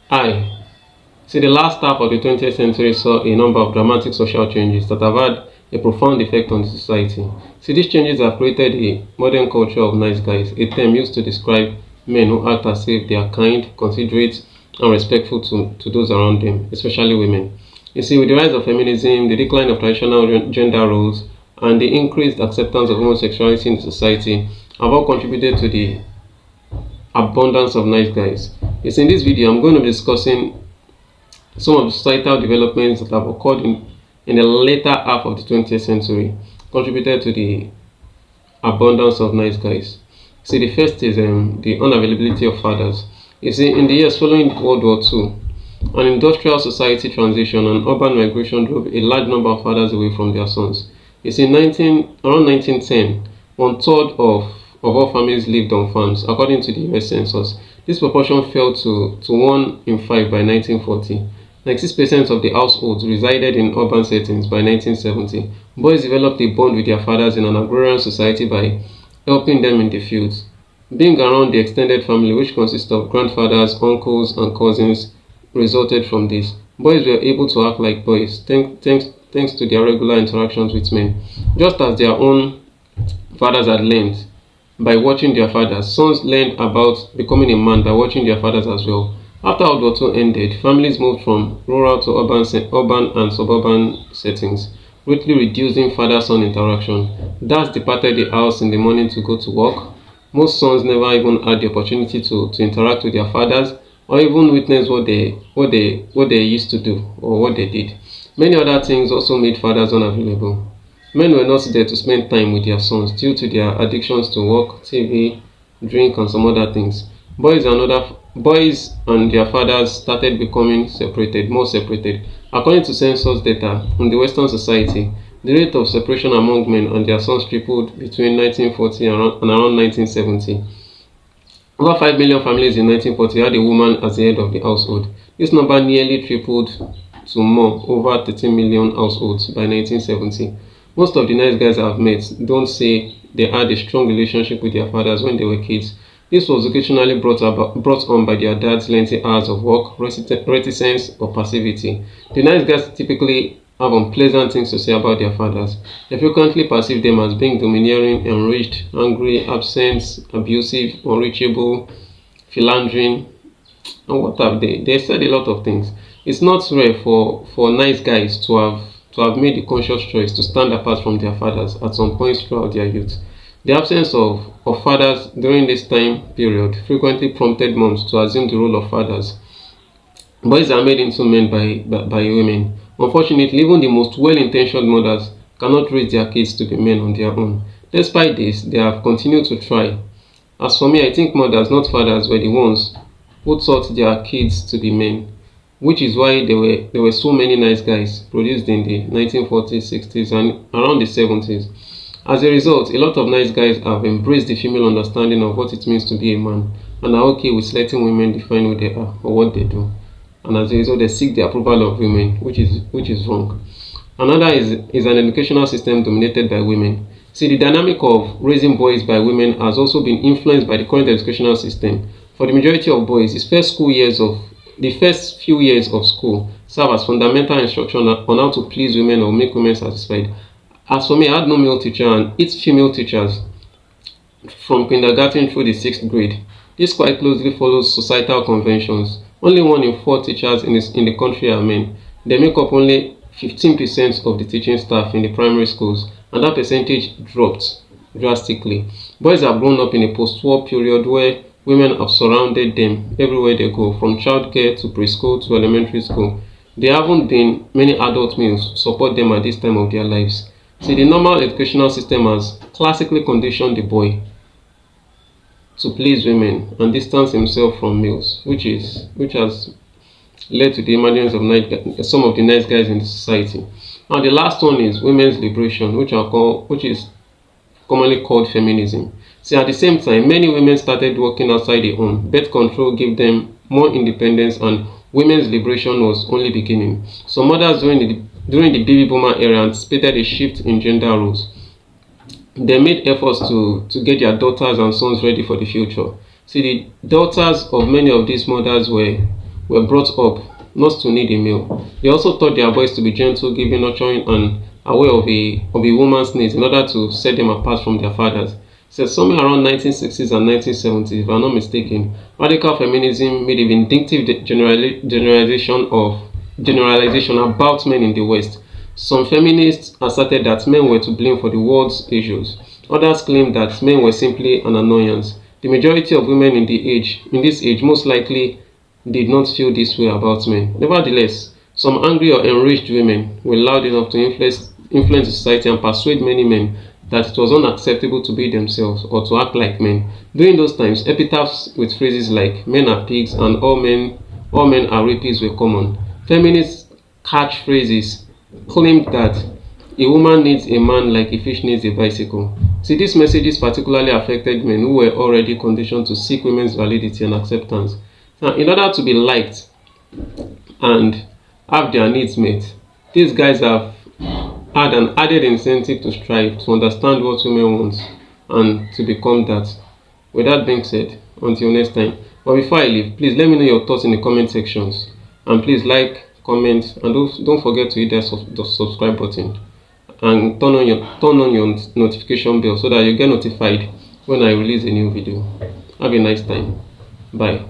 Hi. See, the last half of the 20th century saw a number of dramatic social changes that have had a profound effect on the society. See, these changes have created a modern culture of nice guys, a term used to describe men who act as if they are kind, considerate, and respectful to those around them, especially women. You see, with the rise of feminism, the decline of traditional gender roles, and the increased acceptance of homosexuality in society have all contributed to the abundance of nice guys. Yes, in this video, I'm going to be discussing some of the societal developments that have occurred in the later half of the 20th century contributed to the abundance of nice guys. See, the first is the unavailability of fathers. You see, in the years following World War II, an industrial society transition and urban migration drove a large number of fathers away from their sons. You see, around 1910, one third of all families lived on farms, according to the US Census. This proportion fell to 1 in 5 by 1940. 96% of the households resided in urban settings by 1970. Boys developed a bond with their fathers in an agrarian society by helping them in the fields. Being around the extended family, which consists of grandfathers, uncles, and cousins, resulted from this. Boys were able to act like boys thanks to their regular interactions with men, just as their own fathers had learned by watching their fathers. Sons learned about becoming a man by watching their fathers as well. After World War II ended, families moved from rural to urban and suburban settings, greatly reducing father-son interaction. Dads departed the house in the morning to go to work. Most sons never even had the opportunity to interact with their fathers or even witness what they used to do or what they did. Many other things also made fathers unavailable. Men were not there to spend time with their sons due to their addictions to work, TV, drink, and some other things. Boys and their fathers started becoming more separated. According to census data in the Western society, the rate of separation among men and their sons tripled between 1940 and around 1970. Over 5 million families in 1940 had a woman as the head of the household. This number nearly tripled to over 13 million households by 1970. Most of the nice guys I've met don't say they had a strong relationship with their fathers when they were kids. This was occasionally brought on by their dad's lengthy hours of work, reticence, or passivity. The nice guys typically have unpleasant things to say about their fathers. They frequently perceive them as being domineering, enraged, angry, absent, abusive, unreachable, philandering, and what have they? They said a lot of things. It's not rare for nice guys to have made the conscious choice to stand apart from their fathers at some point throughout their youth. The absence of fathers during this time period frequently prompted moms to assume the role of fathers. Boys are made into men by women. Unfortunately, even the most well-intentioned mothers cannot raise their kids to be men on their own. Despite this, they have continued to try. As for me, I think mothers, not fathers, were the ones who taught their kids to be men, which is why there were so many nice guys produced in the 1940s, 60s, and around the 70s. As a result, a lot of nice guys have embraced the female understanding of what it means to be a man and are okay with letting women define who they are or what they do. And as a result, they seek the approval of women, which is wrong. Another is an educational system dominated by women. See, the dynamic of raising boys by women has also been influenced by the current educational system. For the majority of boys, the first few years of school serve as fundamental instruction on how to please women or make women satisfied. As for me, I had no male teacher and 8 female teachers from kindergarten through the 6th grade. This quite closely follows societal conventions. Only 1 in 4 teachers in the country are men. They make up only 15% of the teaching staff in the primary schools, and that percentage dropped drastically. Boys have grown up in a post-war period where women have surrounded them everywhere they go, from childcare to preschool to elementary school. There haven't been many adult males to support them at this time of their lives. See, the normal educational system has classically conditioned the boy to please women and distance himself from males, which has led to the emergence of some of the nice guys in the society. Now, the last one is women's liberation, which is commonly called feminism. See, at the same time, many women started working outside the home. Birth control gave them more independence, and women's liberation was only beginning. Some mothers during the baby boomer era anticipated a shift in gender roles. They made efforts to get their daughters and sons ready for the future. See, the daughters of many of these mothers were were brought up not to need a male. They also taught their boys to be gentle, giving, nurturing, and aware of a woman's needs in order to set them apart from their fathers. Said somewhere around 1960s and 1970s, if I'm not mistaken, radical feminism made a vindictive generalization about men in the West. Some feminists asserted that men were to blame for the world's issues. Others claimed that men were simply an annoyance. The majority of women in this age most likely did not feel this way about men. Nevertheless, some angry or enraged women were loud enough to influence society and persuade many men that it was unacceptable to be themselves or to act like men. During those times, epitaphs with phrases like "men are pigs" and all men are rapists" were common. Feminist catchphrases claimed that a woman needs a man like a fish needs a bicycle. See, these messages particularly affected men who were already conditioned to seek women's validity and acceptance. Now, in order to be liked and have their needs met, these guys have had an added incentive to strive, to understand what women want, and to become that. With that being said, until next time. But before I leave, please let me know your thoughts in the comment sections. And please like, comment, and don't forget to hit the subscribe button. And turn on your notification bell so that you get notified when I release a new video. Have a nice time. Bye.